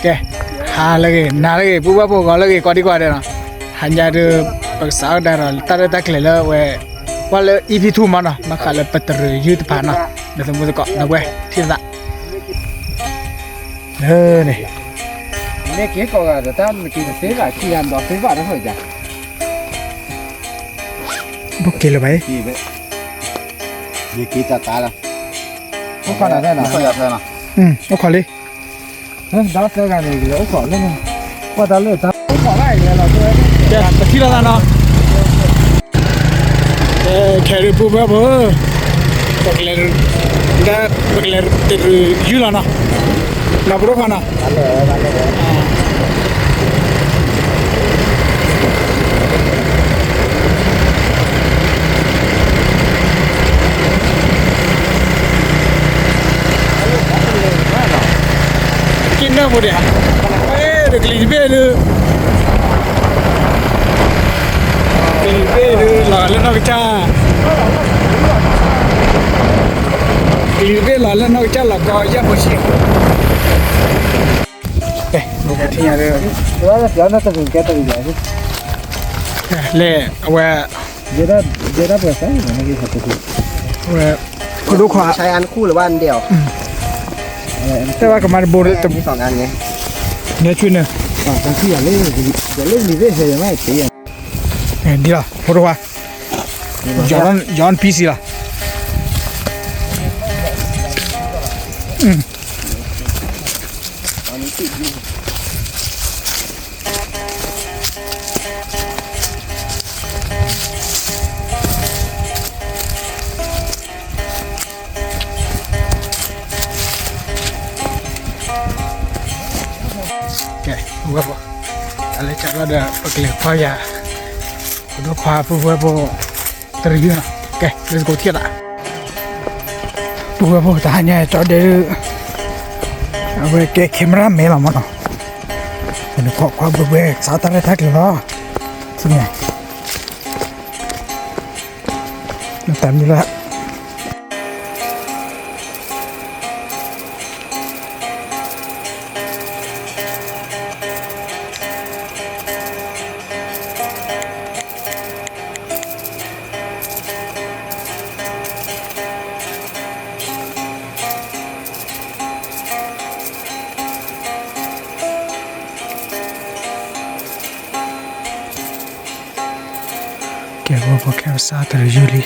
แกหาเลยนาเลยปุ๊บปุ๊บก็เลยก็ดีกว่าเด้อหันยาเด้อปักษาได้ละตาได้ตะเคลเลยเว้ยว่าเลยอีพีทูมันเนาะมาขายเลยปัตตร์ยืดผ่านเนาะเดี๋ยวสมมุติก็นะเว้ยที่ละนี่ เนี่ยเกี่ยวกับแต่ตั้งกินเสียละกี่อันดอกเสียบ้านนั่นเหรอจ๊ะ บุกกินเลยไป กี่เว้ยยี่กี่จะตายแล้ว พวกกันอะไรนะ ก็อยากได้นะ เอาขอเลย เฮ้ยดาวเสียกันเลยเดี๋ยวขอเล่นว่าดาวเลือดขอได้เลยเราด้วย แกไปที่ละเนาะแค่รูปแบบปักเลยได้ปักเลยติดยูละเนาะนับรู้กันนะกินได้หมดเลยเด็กลีเบ้เลยลีเบ้เลยหล่อแล้วนอกจ้าลีเบ้หล่อแล้วนอกจ้าหล่อก็ยับชิเอ๊ะดูไปที่อะไร ว่าเดี๋ยวน่าจะเป็นแกตัวใหญ่ดิ เล่เอาไว้ เดี๋ยวเปิดใส่มันไม่กี่สัปดาห์ เอาไว้คุณดูขวา ใช้อันคู่หรือว่าอันเดียว แต่ว่ากับมันโบราณ มีสองอันไง เนี่ยช่วยเนี่ย บางทีอย่าเล่นมีเรื่องเสียไม่ตีอ่ะ ดีละพอดูว่าย้อนพีซีละแกว่าบ่อะไรจะก็ได้ปกติพอยาคุณดูขวาปุ๊บปุ๊บตรีนะแก let's go เที่ยวละปุ๊บปุ๊บตาเนี่ยจอดเดือเอาไว้แกแคมราเมล่ะมันเนาะเป็นข้อความปุ๊บปุ๊บสาวตาได้ทักเลยเนาะที่ไงแต่มีละแกว่าพอแค่สาวตาได้ยูรี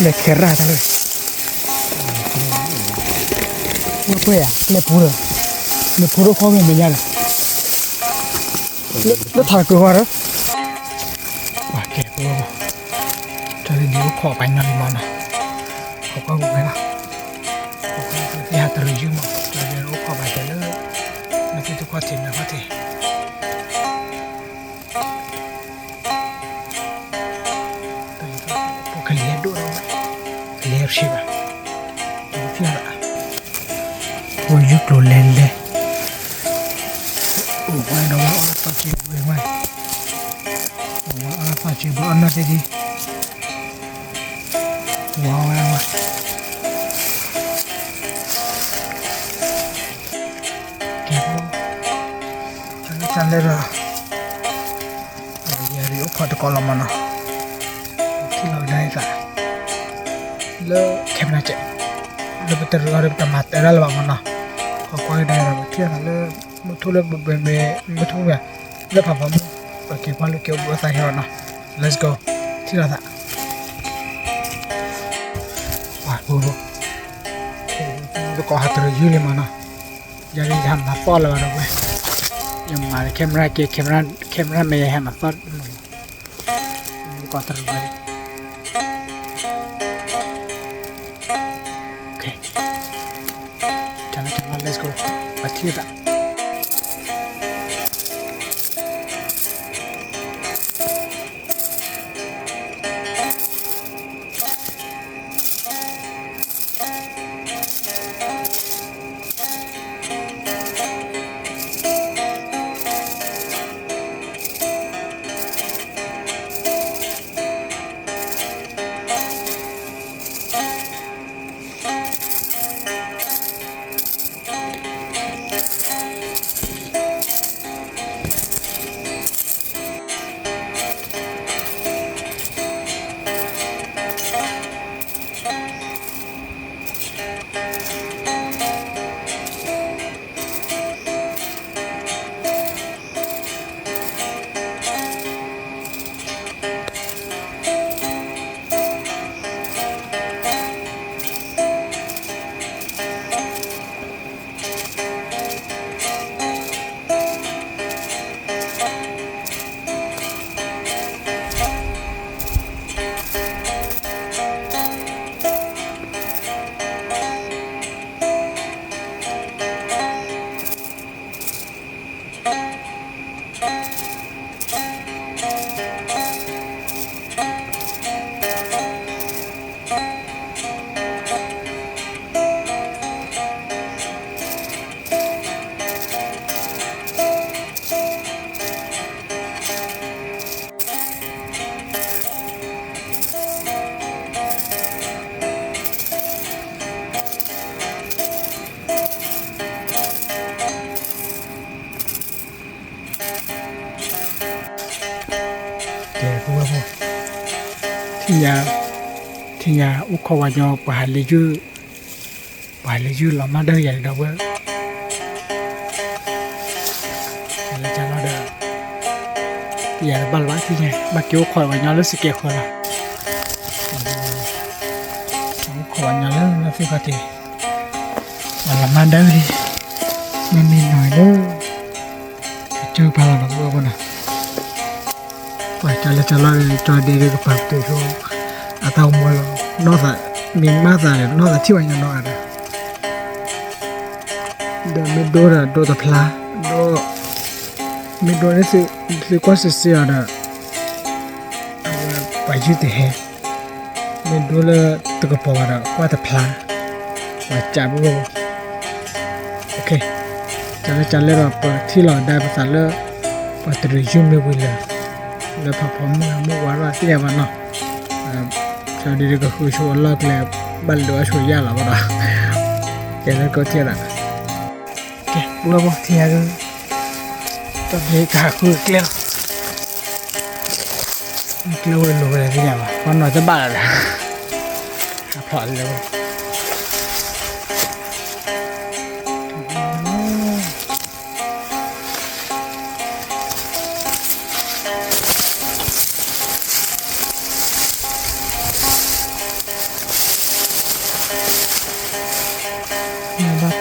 le cerrata lui ma poi le puro come meglio le thằng cơ hoa đó ok Tadi dia kok panjang di mana? Kok kau bukan lah. Lihat terus mah. Tadi dia kok panjang le. Nanti tu kau tina kau ti. Tadi tu bukan lihat dulu. Lihat siapa? Tiada. Kau juk lo lele. Why no orang pakai why? Orang pakai berana tadi. Wow, wow. Kepo. Chale ra. Ye ri ukho to kolam mana. Thi lo dai ta. Lo kemna che. Lo beter ra beter mat ra la mana. Ko ko dai ra thi na lo mutu lo be mutu ba. Lo pa pa mu. Okay, kwa lo ke bu sa he na. Let's go. Thi ra ta. Bố tôi có hạt rồi dưới mà nó giờ đi làm hạt to là vào rồi nhưng mà camera kia camera mày hay mà to có thật rồi ok chào let's go bắt thiết ạ thì nhà u khâu vào nhau bà lấy dư là mà đơn giản đâu á là cho nó được giờ bà nói thì nhà bà kêu khỏi vào nhau nó sẽ kẹt khỏi là khỏi vào nhau nó phải có thể mà làm mà đơn đi mình nói đó chưa bao giờ nó vừa nào phải cho cho đi cái pháp từ số atau mau nó phải mình mà ra nó là chịu anh nó à để mình đo tập la đo mình đo cái sự quan sự là phải giữ thế hệ mình đo là tự cái bảo là qua tập la và trả bù ok cho nên là thi là đại bác là và tự dùng được bây giờ là pháp phẩm mua quá là tiền mà nó cho đi cái khu số lắc là ban đầu số giá là bao đó cái đó có tiền à ok bữa bữa thì giờ tao đi cả khu kia lâu là cái nhà mà con nói cho bạn là phở lâu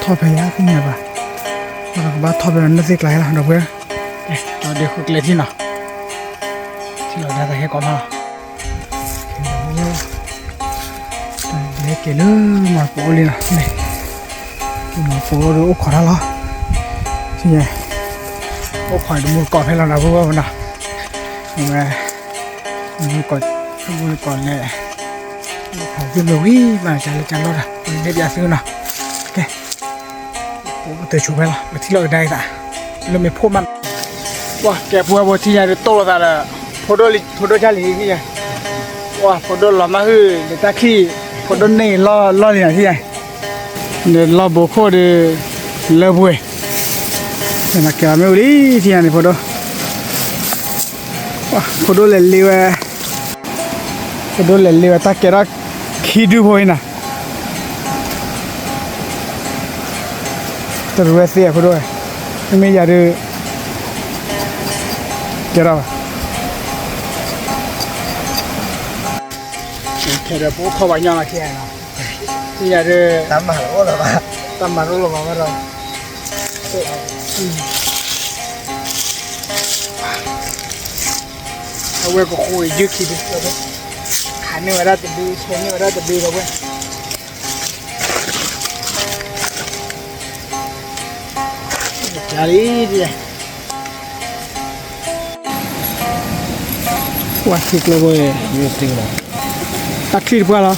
thọ phải cái nhà bà bà thọ phải nó dịch lại là được chưa cho đi khúc lên gì nào thì là ra cái con nào cái lư mà phố đi nào này mà phố rồi khó ra lo chứ nhỉ ô khỏi được một cọt hay là nào vô nào nhưng mà một cọt không một cọt này thằng dương đầu ý mà chán lo rồi để giả sử nào ok từ chủ phải là thì lợi đây đã lần mình phô mặn wow kẹp vừa thì nhà được to ra là phô đôi cha lý cái gì wow phô đôi là mà hư người ta khi phô đôi này lo gì này để lo bố khô để lơ bùi để mà kéo mấy đi thì này phô đôi lên liu ta kéo ra khi đưa bùi nè từ rồi xe phô đôi mấy giờ được kéo ra kéo ra bố khô bao nhiêu là khi này bây giờ được tắm mà lỗ rồi mà tầm mà rồi mà rồi 왜 그 호에 이렇게 됐어? 가는 거라 또 비, 손이 거라 또 비라고. 잘이지. 와, 키클로 보여. 유스팅이다 딱 키를 보라.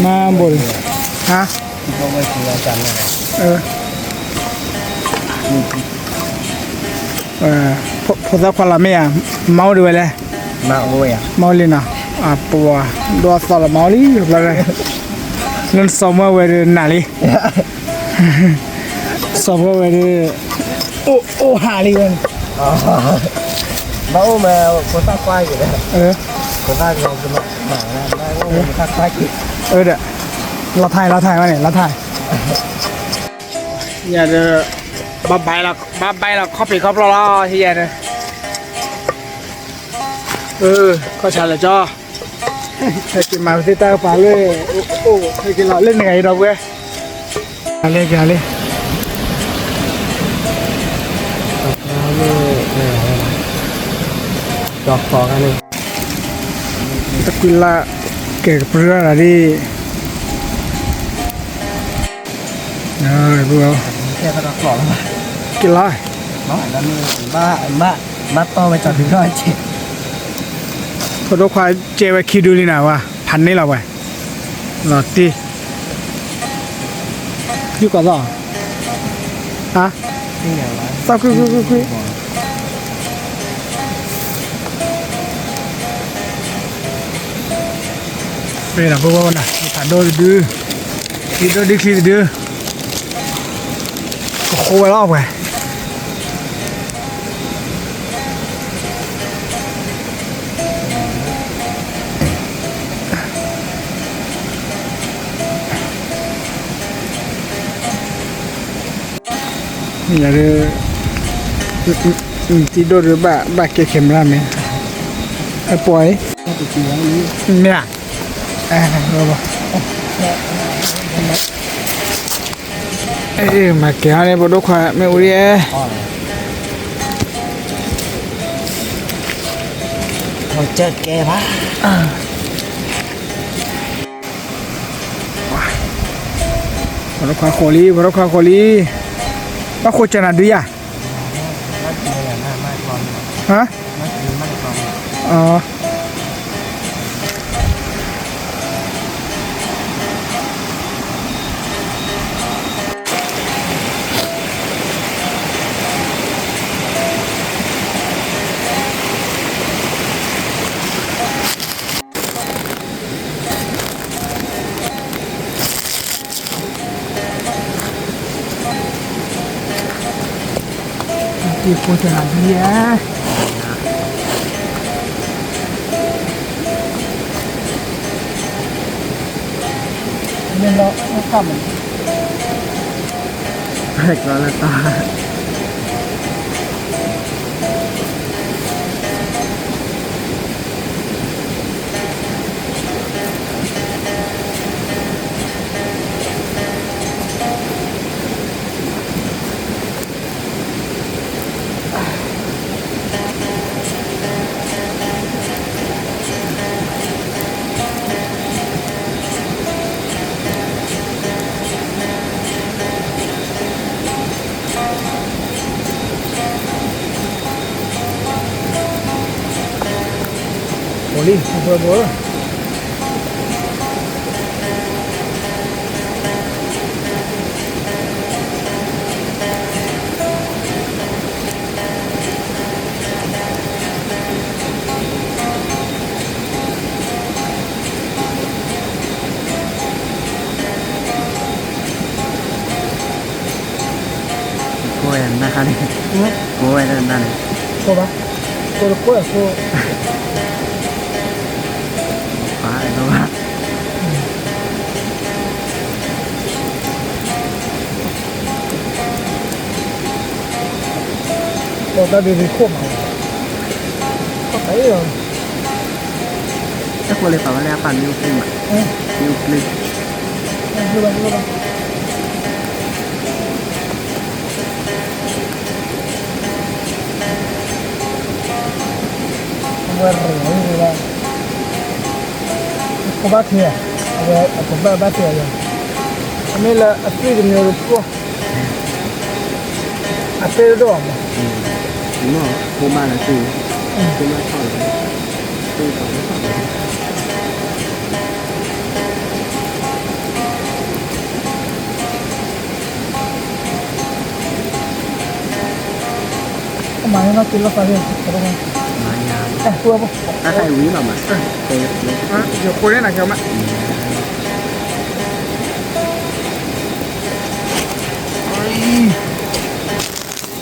나 뭘? 하? 이거 왜 중요한 잖아 phô quan là mẹ máu đi về đây mà ngồi à máu lên nào bùa đua sao là máu đi rồi đây lên sống ở về nà đi sống ở về ô hà đi luôn máu mà có ta quay vậy đấy có ta rồi mà máu ta quay đấy là thai mà này là thai nhà được ba bay là copy copy lo thì vậy này có trả lại cho thầy chỉ mà thì ta phải lên thầy chỉ nói lên ngày đâu kia lên kìa lên đọc khó cái này ta quy là kể bữa là đi rồi bữa xe ta đọc khó lắm cái lại nó là ba to mới chọn được rồi chịพอดูควายเจไว้คิดดูนี่นะว่าพันนี่เราไปหลอดตีอยู่ก่อนหรอฮะ ที่ไหนวะ ตาคุยเป็นอะไรพวกมันน่ะผ่านโดนดื้อคิดดื้อก็โค้งไปรอบไงนี่là tí đôi đứa bà kia kem ra mẹ ai bói mẹ rồi ê mà kéo này bộ đốt khoa mẹ ui đi thôi chết kê quá bộ đốt khoa khổ lý bác khổ chân là đi à hả thì cô sẽ làm gì á nên nó cầm Hãy gọi là ta ลิเบอร์เบอร์โอ้ยนะครับนี่โอ้ยนั่น โก้ปะโก้โก้โก้ ฟ้าเลยนะว่า โก้ตาดีดีโค้งมาก็ไปเลย ถ้าคนเลยฝันว่าแล้วปั่นยูฟิล์มยูฟิล์ม ดูบ้างดูบ้างว่าเรื่องนี้ว่าก็บ้าเทียเอาก็บ้าเทียอย่างอันนี้ละอัตรีจะมีรูปก็อัตรีด้วยมั้ง เนาะโคมาแล้วคือโคมาเข้าเลยคือต่อไม่เข้าเลย ทำไมเรากินแล้วไปเรื่อยๆ มายาว ตัวปุ๊บ ถ้าใครวิ่งแบบมันเตะ เดี๋ยวคุยได้หนักเกี่ยวมั้ย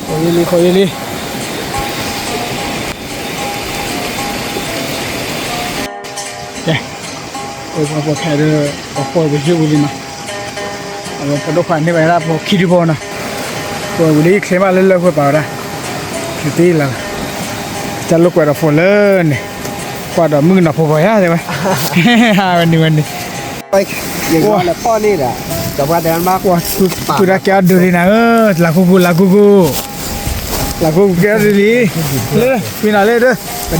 คุยลีคุยลีเย้โอ้ยพอแค่เรื่องพอไปเชื่อบุรีมาเอาพอดูผ่านนี่ไปแล้วพอคิดดูพอนะพอบุรีเคลมาเล่นๆคุยเปล่าได้คิดดีแล้วจะลุกไปเราฝนเล่นกว่าดอกมึงหนักพอๆใช่ไหมฮาวันนี้ ไปอย่างว่าแล้วพ่อนี่แหละแต่ว่าเดินมากกว่า tu dah kaya duri na lagu kaya duri le pina le de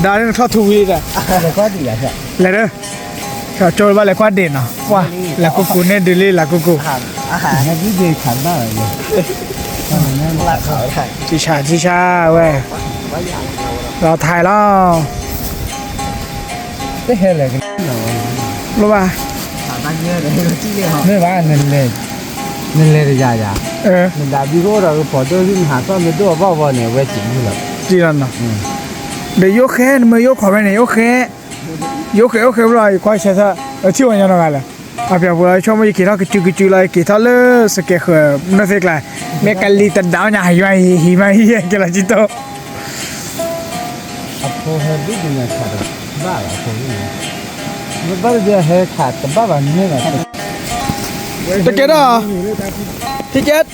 dari na thau thu wi da แล้วก็ดีอ่ะ le de kau chol ba le kwa de na wa lagu ne duri lagu อาหารที่ดีขันได้เลยนั่นหลักเขาไทย chi cha weเราถ่ายแล้ว ได้เห็นอะไรกัน รู้ป่ะ บ้านเยอะเลยที่เดียว ไม่ว่านั่นเลยยามันดาบิโก้เราพอตัวที่หาตัวไม่ตัวว่าเนี่ยไว้จริงอยู่แล้ว จีรันนะเดี๋ยวยกแค่ไม่ยกขอไปไหนยกแค่เราควายเสียซะที่วันยังไงล่ะอาเปียบัวชอบมากี่ท่ากี่เลยกี่ท่าเลยสเกตนั่นสิกลายเมกัลลีตัดดาวน์หิมะกี่ละจิตโต พอเห็นดูเนี่ยขาดบ้าพอเนี่ยมันบ้าจะเห็นขาดแต่บ้าแบบนี้นะ ตะเกียบอ่ะตะเกียบ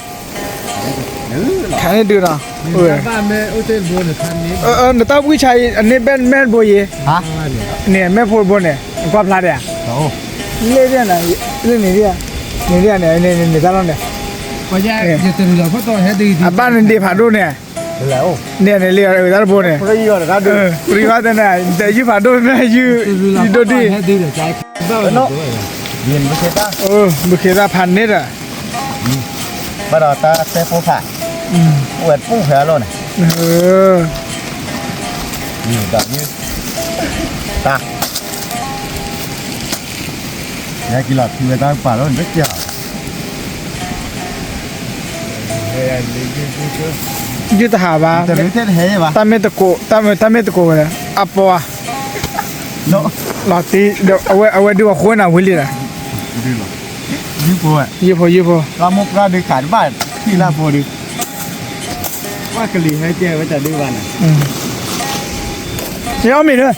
แค่นี้ดูนะบ้านแม่โอ้เจ้าบัวเนี่ยทันนี้เนี่ยตาผู้ชายอันนี้เป็นแม่บัวยี่ ฮะ เนี่ยแม่พูดบัวเนี่ยกว่าพลาดเนี่ย โอ้ เรื่องเนี่ยนะเรื่องนี้เนี่ยตาลองเนี่ย ก็แย่จะตื่นเราเพราะตัวเห็นดี บ้านนึงดีผ่านดูเนี่ย แล้ว เนี่ยเรียกตาบัวเนี่ย พอดีก็ดู รีว่าแต่เนี่ยแต่ยืผ่านดูเนี่ยยืดูดี เห็นดีเลยใจบ้าเนาะเรียนไม่ใช่ตั้ง บุคคลพันนิดอ่ะ บ้านเราตาเซฟโฟผ่าอวดปุ้งแผลเลย นี่แบบนี้ตาอยากกินหลอดที่ไปตั้งป่าแล้วมันไม่เกี่ยว ยืดตาหาบ้า แต่ไม่เท่เฮ้ยป่ะ ตาเมตโกเลยอัปปะ โน่ หลอดตีเดี๋ยวเอาไว้ดูว่าคนอ่ะวิลลี่อ่ะ ดูหรอยี่ปัว ยี่ปอ เรามุกเราดูขาดบ้านที่ลาปัวดูว่ากะหรี่ให้เจ้าว่าจะดูวันอ่ะ เดี๋ยวมีด้วย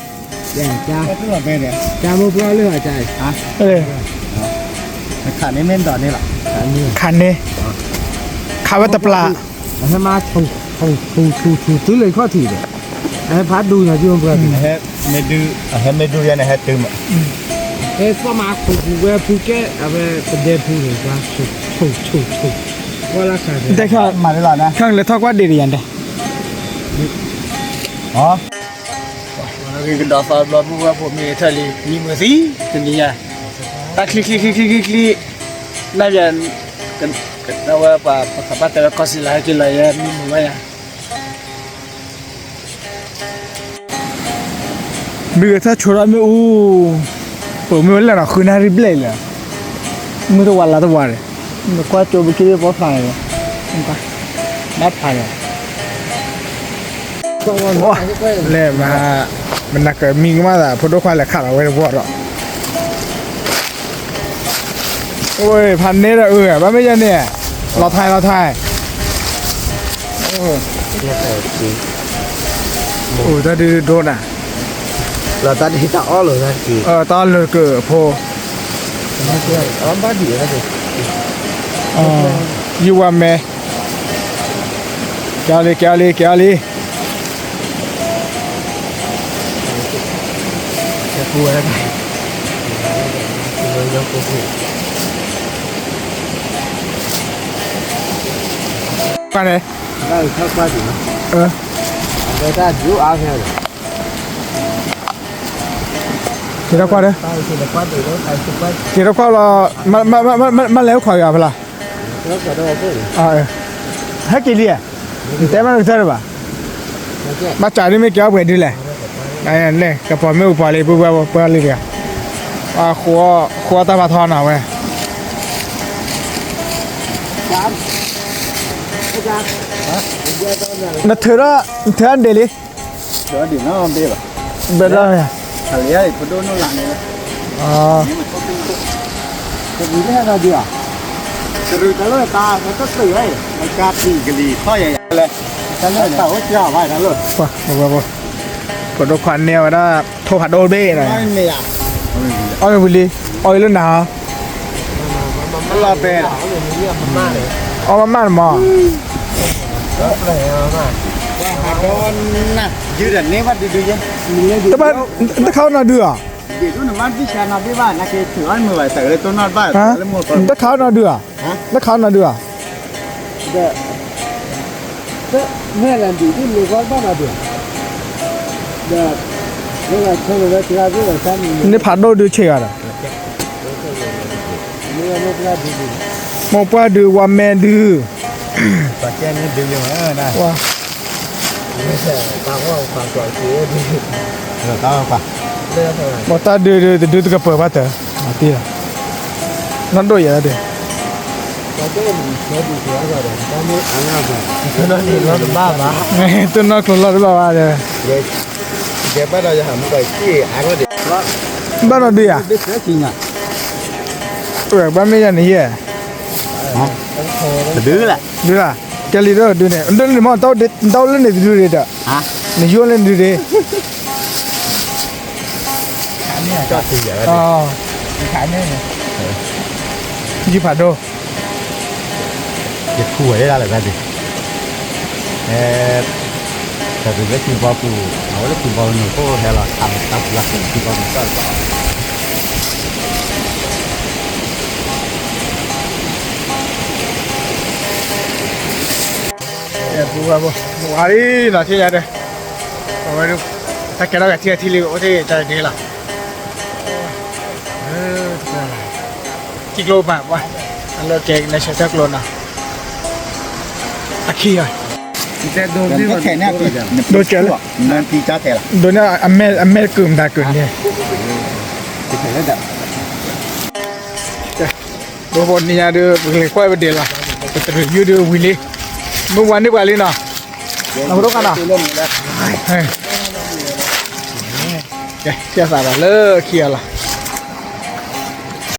จ้า ก็ตัวเป็นเนี่ย จ้ามุกเราเลือกใจ ฮะ ขาดในเม่นต่อนี่หรอ อันนี้ ขันนี่ขาวัตปลา ให้มาถูเลยข้อถี่เลยให้พัดดูหน่อยที่มันเปิด เฮ้ไม่ดูยังไงให้ตื่มอ่ะ เฮ้ยพ่อมาคูเวพูเกะเอาไปเป็นเดพูเลยจ้าถูว่าราคา แต่ข้า มาได้หรอนะ ข้างเลยทอกว่าดียันเด้ อ๋อ คือดอฟาบลูว่าผมมีทะเลมีมือสิตัวนี้อ่ะตาคลิกน่าจะกันเราว่าป่าขับแต่ละก็สิลายกินอะไรมีมือไหมอ่ะ มีถ้าชัวร์ไม่อู้ผมไม่รู้นะคือน่าริบเลยเลยมือตัววันละตัววันเลยมันก็จะไปคิดว่าไฟเลยมันก็นัดไฟเลยโอ้เล่มามันนักมีก็มาแต่พอดูควายแหละขาดเอาไว้พวกเราโอ้ยพันเนตอะบ้าไม่ใช่เนี่ยเราไทยโอ้ถ้าดูโดนอ่ะ เราตอนนี้จะอ้อหรือไงคือ ตอนเลยเกิดพอ ไม่ใช่อ้อมบ้านดีนะดิ ยูว่าแม่แกลีจะกลัวอะไรเรายกตัวผู้ กันเลย ได้เข้าบ้านดีนะได้ได้ดูเอาแค่เลย ทีละกว่าเด้อ ได้ทีละบ้านดีแล้วไปสุดบ้าน ทีละกว่าเรามาแล้วขอยาพละ แล้วก็ได้ก็ ให้กี่เลี่ยแต่มันรู้สึกป่ะ ไม่ใช่ มาจ่ายนี่ไม่เกี่ยวกับดีเลยไอ้เนี่ยกระป๋องไม่อุปาเลยปุ๊บเลยเดียวขวตาบะทอนเอาไว้ สามอาจารย์ฮะเดี๋ยวตอนนั้น นัทเธอเดลี่ เดี๋ยวดิน้องเบี้ยป่ะ เบ็ดอะไรอ่ะ ทะเลพอดูนู่นหลังนี่นะ จะมีแค่เราเดียว จะรู้แต่เลยตามันก็ตื่นเลยมันกาตีกะลีข้อใหญ่เลยแต่เลยแต่ว่าเจ้าไว้นะเลย ป่ะกดควันเนี่ยว่าโทรผัดโดเบ้หน่อย ไม่มีอ่ะ อ้อยบุรีอ้อยเรื่องหนาว มันรอเป็น เขาเลยมีเรื่องมันมากเลย เอามาหม้อ ก็เลยเอามา ว่าโดนนะยืดอันนี้ว่าดูยัง มีเรื่องดี แต่บ้านถ้าเขาหน้าเดือ เดี๋ยวนู่นมันพี่ชายนอนที่บ้านนะแกถือว่ามือไหวแต่เลยตัวนอนบ้าน ฮะ แล้วมือก่อน ถ้าเขาหน้าเดือถ้าเขาหน้าเดือ เด้อแม่ลันดีที่มีความบ้ามาเดือดเด้อเมื่อเช้าเราที่เราดูเราซ้ำ นี่ผัดโดเดือเชียร์ เมื่อเมื่อเราดู มองว่าดือว่าแม่ดือ ปัจจัยนี้ดูยังนะ ว่า ไม่ใช่ตามว่าความปลอดภัยดี ต้องป่ะ เรื่องอะไร บอกตาดือตัวกระเปิดมาเถอะมาตีละนั่นโดยอะไรเด้อ เราก็มีเชื้อดีเชื้ออะไรตอนนี้อันนั้นแบบนั่นนี่เราบ้าบ้า ตัวนอกคนรอดหรือเปล่าเด้อ เดี๋ยวเราจะทำไปที่อ่างก็เดี๋ยว บ้านเราดีอ่ะ ได้เสียจริงอ่ะ บ้านไม่ยันนี่อ่ะ จะดื้อแหละ ดูล่ะแกลีเดอร์ดูเนี่ยเดินเลยมั้งเต้าเล่นเด็ดดูเลยเด้อ ฮะ นี่ย้อนเล่นดูดิ ก็ถืออย่างนั้น อ๋อขายแน่เลยยี่ผัดโด จะขู่ได้อะไรแบบนี้แต่ถึงได้กินบอปูเอาแล้วกินบอลหนูก็แค่เราทำตับหลักกินบอลก็ต่อ 哇哩，那天的，我们他给那个天里，我这在这了。几kilo吧，哇，那给那些几kilo呢？阿基啊， แต่โดนที่ ก็ มัน แค่นี้ตีนั่นตีจ้าแต่ละ โดนเนี่ยอเมริกึ่มได้กึ่มเนี่ย ตีแค่นี้เด็ก โดนบนนี่นะเด้อเลยค่อยไปเดี๋ยวละแต่เดี๋ยวยืดเดือวิลลี่เมื่อวานนี่กว่าเลยเนาะเราต้องกันอ่ะ เล่นแล้ว เฮ้ยแกเสียสาระเลิกเคลียร์ละ